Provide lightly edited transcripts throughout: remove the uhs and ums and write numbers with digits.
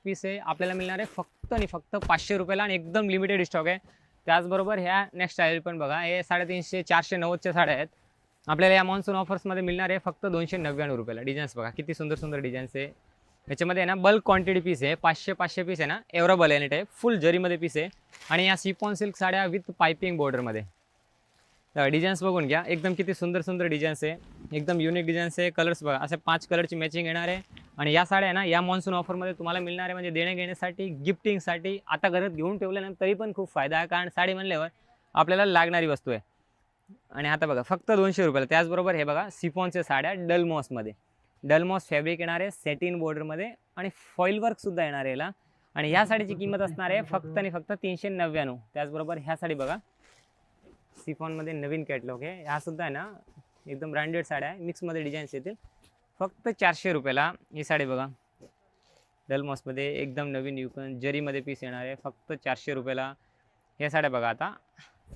Piece आहे, आपल्याला मिळणार आहे फक्त आणि फक्त 500 रुपयाला आणि एकदम लिमिटेड स्टॉक आहे. त्याचबरोबर ह्या नेक्स्ट स्टाईल पण बघा, हे 350 490च्या साड्या आहेत. आपल्याला या मॉन्सून ऑफर्समध्ये मिळणार आहे फक्त 299 रुपयाला. डिझाईन्स बघा किती सुंदर सुंदर डिझाईन्स आहे. याच्यामध्ये आहे ना बल्क क्वांटिटी पीस आहे, 500 पीस आहे ना, एवढा एनी टाईप फुल जरीमध्ये पीस आहे. आणि या सिफॉन सिल्क साड्या विथ पायपिंग बॉर्डरमध्ये. डिझाईन्स बघून घ्या, एकदम किती सुंदर सुंदर डिझाईन्स आहे, एकदम युनिक डिझाईन्स आहे. कलर्स बघा, असे 5 कलरची मॅचिंग येणार आहे. आणि या साड्या आहे ना या मॉन्सून ऑफरमध्ये तुम्हाला मिळणार आहे, म्हणजे देणे घेण्यासाठी, गिफ्टिंगसाठी, आता घरात घेऊन ठेवल्यानंतर तरी पण खूप फायदा आहे, कारण साडी म्हणल्यावर आपल्याला लागणारी वस्तू आहे. आणि आता बघा फक्त 200 रुपयाला. त्याचबरोबर हे बघा सिफॉनच्या साड्या डलमॉसमध्ये, डलमॉस फॅब्रिक येणार आहे, सेटिन बॉर्डरमध्ये आणि फॉईल वर्कसुद्धा येणार आहे याला. आणि ह्या साडीची किंमत असणार आहे फक्त आणि फक्त 399. त्याचबरोबर ह्या साडी बघा, सिफॉनमध्ये नवीन कॅटलॉग आहे, ह्या सुद्धा आहे ना एकदम ब्रँडेड साड्या आहे, मिक्समध्ये डिझाईन्स येतील. फक्त 400 रुपयाला ही साडी बघा, डलमॉसमध्ये एकदम नवीन युकन जरीमध्ये पीस येणार आहे, फक्त 400 रुपयाला. या साड्या बघा आता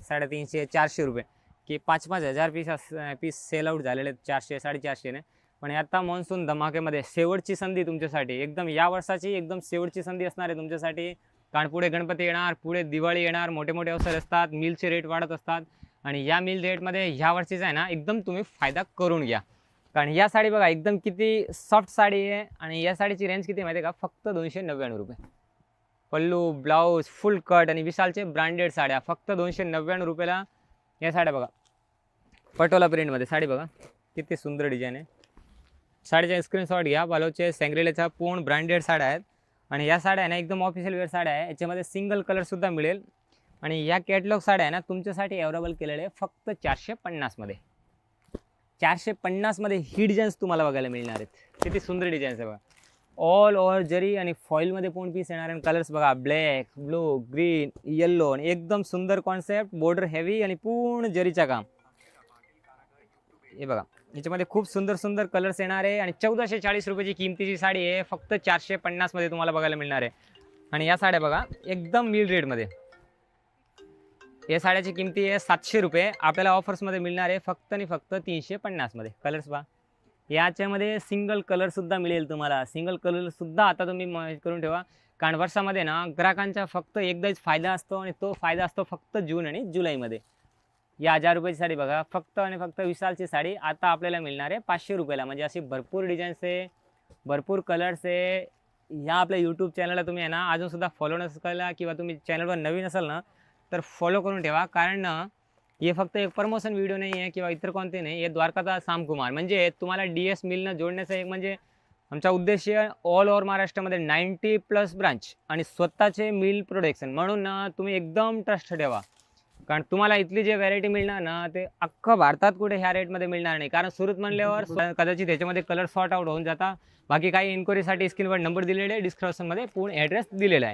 350 400 रुपये, की 5-5 हजार पीस सेल आउट झालेले आहेत 400 450ने. पण आता मॉन्सून धमाकेमध्ये शेवटची संधी तुमच्यासाठी, एकदम या वर्षाची एकदम शेवटची संधी असणार आहे तुमच्यासाठी. कारण पुढे गणपती येणार, पुढे दिवाळी येणार, मोठे मोठे अवसर असतात, मिलचे रेट वाढत असतात. आणि या मिल रेटमध्ये ह्या वर्षीचा आहे ना एकदम तुम्ही फायदा करून घ्या. कारण या साडी बघा एकदम किती सॉफ्ट साडी आहे. आणि या साडीची रेंज किती माहिती आहे का, फक्त 299 रुपये. पल्लू, ब्लाऊज, फुल कट आणि विशालचे ब्रँडेड साड्या फक्त 299 रुपयाला. या साड्या बघा पटोला प्रिंटमध्ये, साडी बघा किती सुंदर डिझाईन आहे. साडीचा स्क्रीनशॉट घ्या. बालोचे सँग्रेलेच्या पूर्ण ब्रँडेड साड्या आहेत. आणि या साड्या आहे ना एकदम ऑफिशियल वेअर साड्या आहे, याच्यामध्ये सिंगल कलरसुद्धा मिळेल. आणि या कॅटलॉग साड्या आहे ना तुमच्यासाठी अवेलेबल केलेले आहे फक्त 450मध्ये. 450मध्ये ही डिझाईन्स तुम्हाला बघायला मिळणार आहेत. किती सुंदर डिझाईन्स आहे बघा, ऑल ओव्हर जरी आणि फॉईलमध्ये पूर्ण पीस येणार आहे. कलर्स बघा, ब्लॅक, ब्लू, ग्रीन, येल्लो आणि एकदम सुंदर कॉन्सेप्ट, बॉर्डर हेवी आणि पूर्ण जरीचा काम. हे बघा याच्यामध्ये खूप सुंदर सुंदर कलर्स येणार आहे. आणि 1440 रुपयाची किमतीची साडी आहे, फक्त 450मध्ये तुम्हाला बघायला मिळणार आहे. आणि या साड्या बघा एकदम मिल रेटमध्ये, या साड्याची किमती आहे 700 रुपये, आपल्याला ऑफर्समध्ये मिळणार आहे फक्त आणि फक्त 350मध्ये. कलर्स पहा, याच्यामध्ये सिंगल कलरसुद्धा मिळेल तुम्हाला. सिंगल कलरसुद्धा आता तुम्ही करून ठेवा, कारण वर्षामध्ये ना ग्राहकांचा फक्त एकदाच फायदा असतो, आणि तो फायदा असतो फक्त जून आणि जुलैमध्ये. या 1000 रुपयाची साडी बघा, फक्त आणि फक्त विशालची साडी आता आपल्याला मिळणार आहे 500 रुपयाला. म्हणजे अशी भरपूर डिझाईन्स आहे, भरपूर कलर्स आहे. ह्या आपल्या यूट्यूब चॅनलला तुम्ही आहे ना अजूनसुद्धा फॉलो नसला, किंवा तुम्ही चॅनलवर नवीन असाल ना तर फॉलो करून ठेवा. कारण ना हे फक्त एक प्रमोशन व्हिडिओ नाही आहे किंवा इतर कोणते नाही, हे द्वारकाचा सामकुमार म्हणजे तुम्हाला DS मिलनं जोडण्याचा एक म्हणजे आमचा उद्देश ऑल ओव्हर महाराष्ट्रामध्ये 90+ ब्रांच आणि स्वतःचे मिल प्रोडक्शन. म्हणून ना तुम्ही एकदम ट्रस्ट ठेवा, कारण तुम्हाला इथली जे व्हॅरायटी मिळणार ना ते अख्खं भारतात कुठे ह्या रेटमध्ये मिळणार नाही. कारण सुरत म्हणल्यावर कदाचित त्याच्यामध्ये कलर सॉर्ट आउट होऊन जाता. बाकी काही इन्क्वायरीसाठी स्क्रीनवर नंबर दिलेले आहे, डिस्क्रिप्शनमध्ये पूर्ण ॲड्रेस दिलेला आहे.